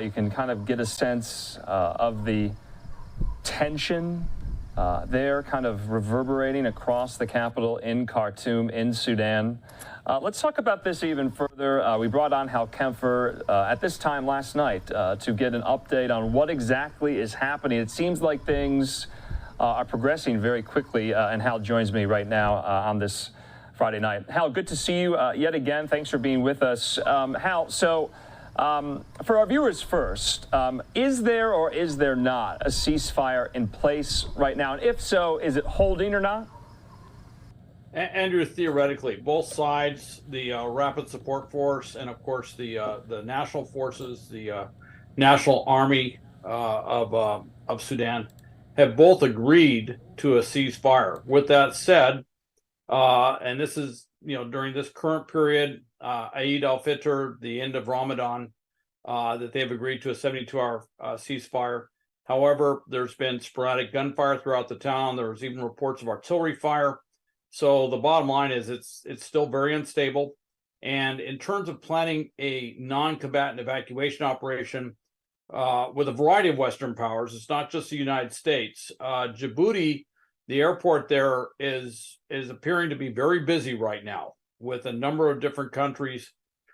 You can kind of get a sense of the tension there kind of reverberating across the capital in Khartoum, in Sudan. Let's talk about this even further. We brought on Hal Kempfer at this time last night to get an update on what exactly is happening. It seems like things are progressing very quickly, and Hal joins me right now on this Friday night. Hal, good to see you yet again. Thanks for being with us. Hal, for our viewers first, is there or is there not a ceasefire in place right now? And if so, is it holding or not? Andrew, theoretically, both sides, the Rapid Support Force and, of course, the national forces, the National Army of Sudan, have both agreed to a ceasefire. With that said, and this is, during this current period, Eid al-Fitr, the end of Ramadan, that they've agreed to a 72-hour ceasefire. However, there's been sporadic gunfire throughout the town. There was even reports of artillery fire. So the bottom line is it's still very unstable. And in terms of planning a non-combatant evacuation operation with a variety of Western powers, it's not just the United States. Djibouti, the airport there is appearing to be very busy right now, with a number of different countries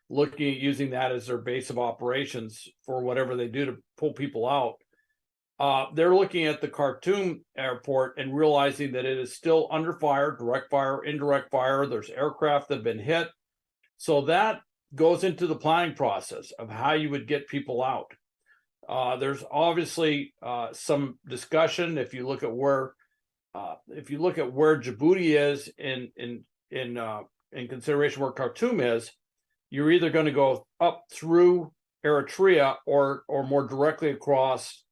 looking at using that as their base of operations for whatever they do to pull people out. They're looking at the Khartoum airport and realizing that it is still under fire, direct fire, indirect fire. There's aircraft that have been hit. So that goes into the planning process of how you would get people out. There's obviously some discussion if you look at where Djibouti is in consideration where Khartoum is. You're either going to go up through Eritrea or more directly across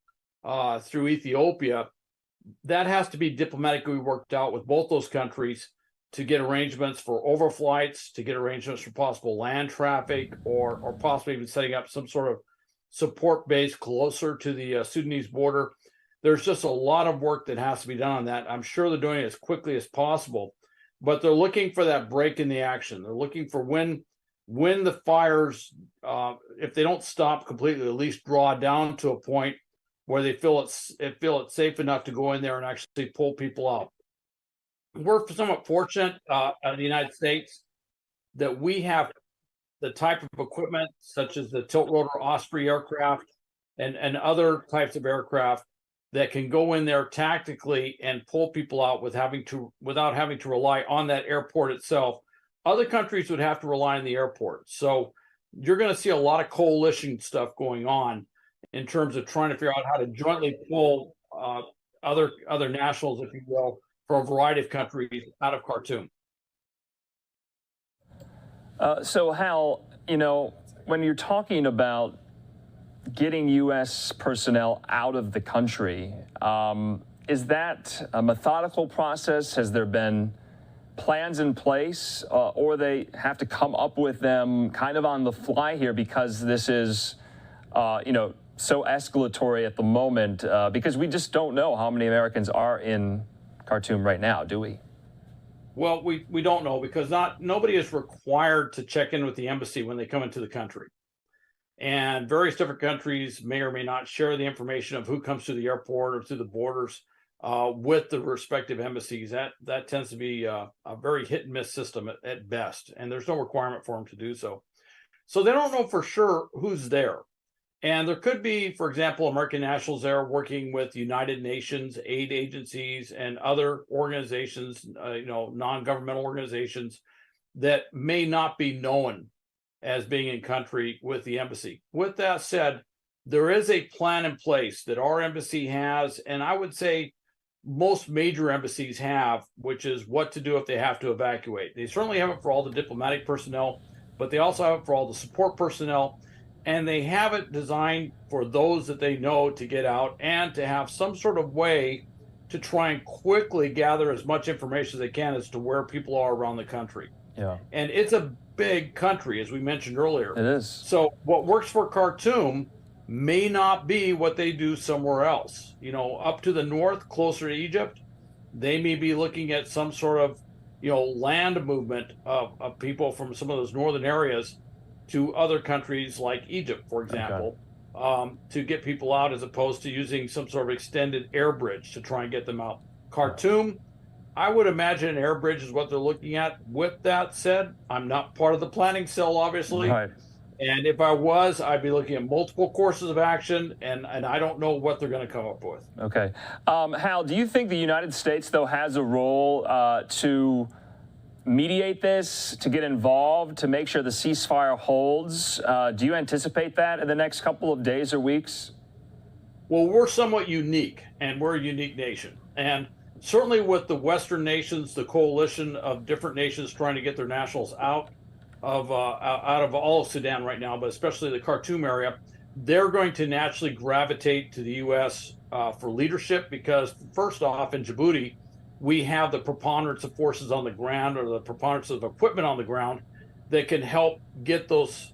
through Ethiopia. That has to be diplomatically worked out with both those countries to get arrangements for overflights, to get arrangements for possible land traffic, or possibly even setting up some sort of support base closer to the Sudanese border. There's just a lot of work that has to be done on that. I'm sure they're doing it as quickly as possible, but they're looking for that break in the action. They're looking for when the fires, if they don't stop completely, at least draw down to a point where they feel it's safe enough to go in there and actually pull people out. We're somewhat fortunate in the United States that we have the type of equipment such as the tilt rotor Osprey aircraft and other types of aircraft that can go in there tactically and pull people out without having to rely on that airport itself. Other countries would have to rely on the airport. So you're going to see a lot of coalition stuff going on in terms of trying to figure out how to jointly pull other nationals, if you will, from a variety of countries out of Khartoum. So Hal, when you're talking about getting U.S. personnel out of the country, is that a methodical process? Has there been plans in place, or they have to come up with them kind of on the fly here because this is, so escalatory at the moment, because we just don't know how many Americans are in Khartoum right now, do we? Well, we don't know because nobody is required to check in with the embassy when they come into the country. And various different countries may or may not share the information of who comes to the airport or through the borders with the respective embassies. That tends to be a very hit and miss system at best, and there's no requirement for them to do so. So they don't know for sure who's there. And there could be, for example, American nationals there working with United Nations aid agencies and other organizations, non-governmental organizations that may not be known as being in country with the embassy. With that said, there is a plan in place that our embassy has, and I would say most major embassies have, which is what to do if they have to evacuate. They certainly have it for all the diplomatic personnel, but they also have it for all the support personnel. And they have it designed for those that they know to get out and to have some sort of way to try and quickly gather as much information as they can as to where people are around the country. Yeah. And it's a big country, as we mentioned earlier. It is. So what works for Khartoum may not be what they do somewhere else. Up to the north, closer to Egypt, they may be looking at some sort of, land movement of people from some of those northern areas to other countries like Egypt, for example, to get people out, as opposed to using some sort of extended air bridge to try and get them out. Khartoum, I would imagine an air bridge is what they're looking at. With that said, I'm not part of the planning cell, obviously. Right. And if I was, I'd be looking at multiple courses of action, and I don't know what they're going to come up with. Okay. Hal, do you think the United States, though, has a role to mediate this, to get involved, to make sure the ceasefire holds? Do you anticipate that in the next couple of days or weeks? Well, we're somewhat unique, and we're a unique nation. And certainly with the Western nations, the coalition of different nations trying to get their nationals out of all of Sudan right now, but especially the Khartoum area, they're going to naturally gravitate to the U.S. For leadership, because first off, in Djibouti, we have the preponderance of forces on the ground, or the preponderance of equipment on the ground, that can help get those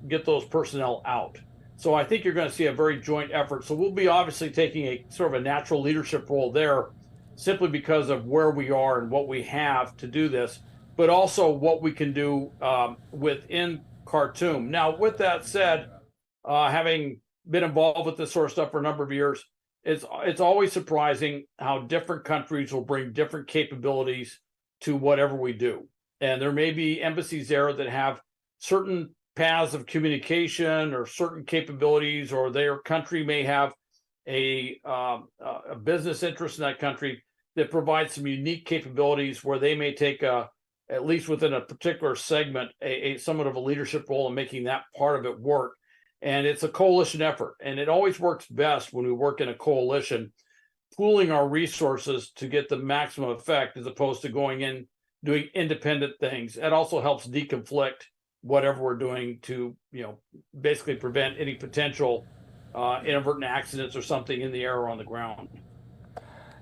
personnel out. So I think you're going to see a very joint effort. So we'll be obviously taking a sort of a natural leadership role there, simply because of where we are and what we have to do this, but also what we can do within Khartoum. Now, with that said, having been involved with this sort of stuff for a number of years, it's always surprising how different countries will bring different capabilities to whatever we do. And there may be embassies there that have certain paths of communication or certain capabilities, or their country may have a business interest in that country that provides some unique capabilities where they may take at least within a particular segment, a somewhat of a leadership role in making that part of it work. And it's a coalition effort, and it always works best when we work in a coalition, pooling our resources to get the maximum effect, as opposed to going in doing independent things. It also helps deconflict whatever we're doing to, basically prevent any potential inadvertent accidents or something in the air or on the ground.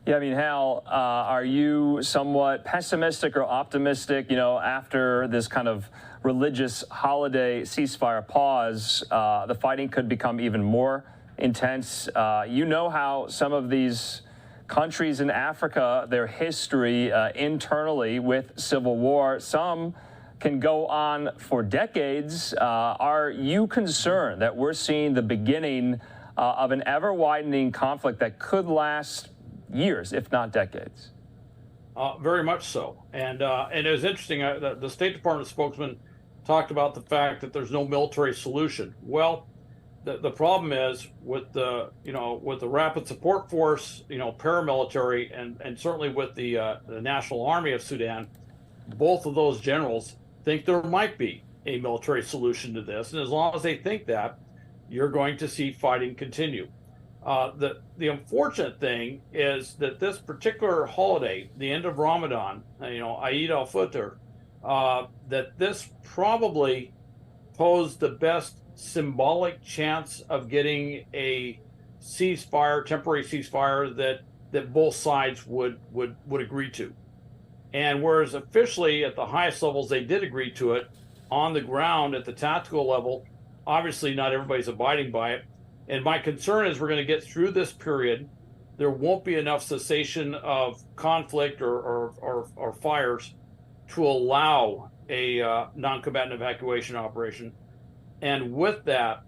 Yeah, I mean, Hal, are you somewhat pessimistic or optimistic, after this kind of religious holiday ceasefire pause, the fighting could become even more intense? You know how some of these countries in Africa, their history internally with civil war, some can go on for decades. Are you concerned that we're seeing the beginning of an ever-widening conflict that could last years, if not decades? Very much so. And it was interesting. The State Department spokesman talked about the fact that there's no military solution. Well, the problem is with the Rapid Support Force, paramilitary, and certainly with the National Army of Sudan, both of those generals think there might be a military solution to this. And as long as they think that, you're going to see fighting continue. The unfortunate thing is that this particular holiday, the end of Ramadan, Eid al-Fitr, that this probably posed the best symbolic chance of getting a ceasefire, temporary ceasefire that both sides would agree to. And whereas officially at the highest levels they did agree to it, on the ground at the tactical level, obviously not everybody's abiding by it. And my concern is we're going to get through this period. There won't be enough cessation of conflict or fires to allow a non-combatant evacuation operation. And with that,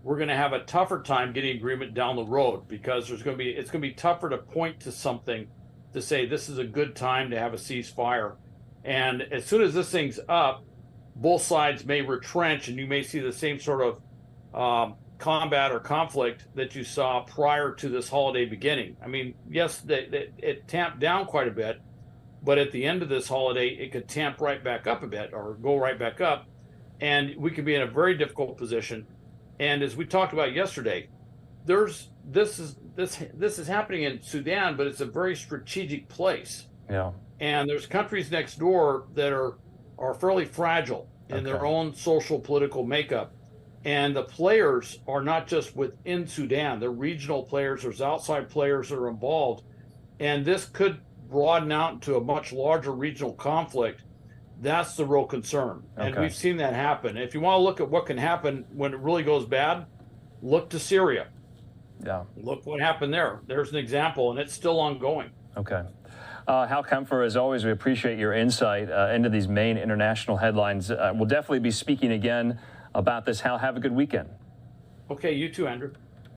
we're going to have a tougher time getting agreement down the road, because it's going to be tougher to point to something to say this is a good time to have a ceasefire. And as soon as this thing's up, both sides may retrench, and you may see the same sort of combat or conflict that you saw prior to this holiday beginning. I mean, yes, it tamped down quite a bit, but at the end of this holiday, it could tamp right back up a bit, or go right back up, and we could be in a very difficult position. And as we talked about yesterday, this is happening in Sudan, but it's a very strategic place. Yeah. And there's countries next door that are fairly fragile in their own social political makeup. And the players are not just within Sudan, they're regional players, there's outside players that are involved. And this could broaden out into a much larger regional conflict. That's the real concern. And we've seen that happen. If you want to look at what can happen when it really goes bad, look to Syria. Yeah. Look what happened there. There's an example, and it's still ongoing. Okay. Hal Kempfer, as always, we appreciate your insight into these main international headlines. We'll definitely be speaking again about this. Hal, have a good weekend. Okay, you too, Andrew.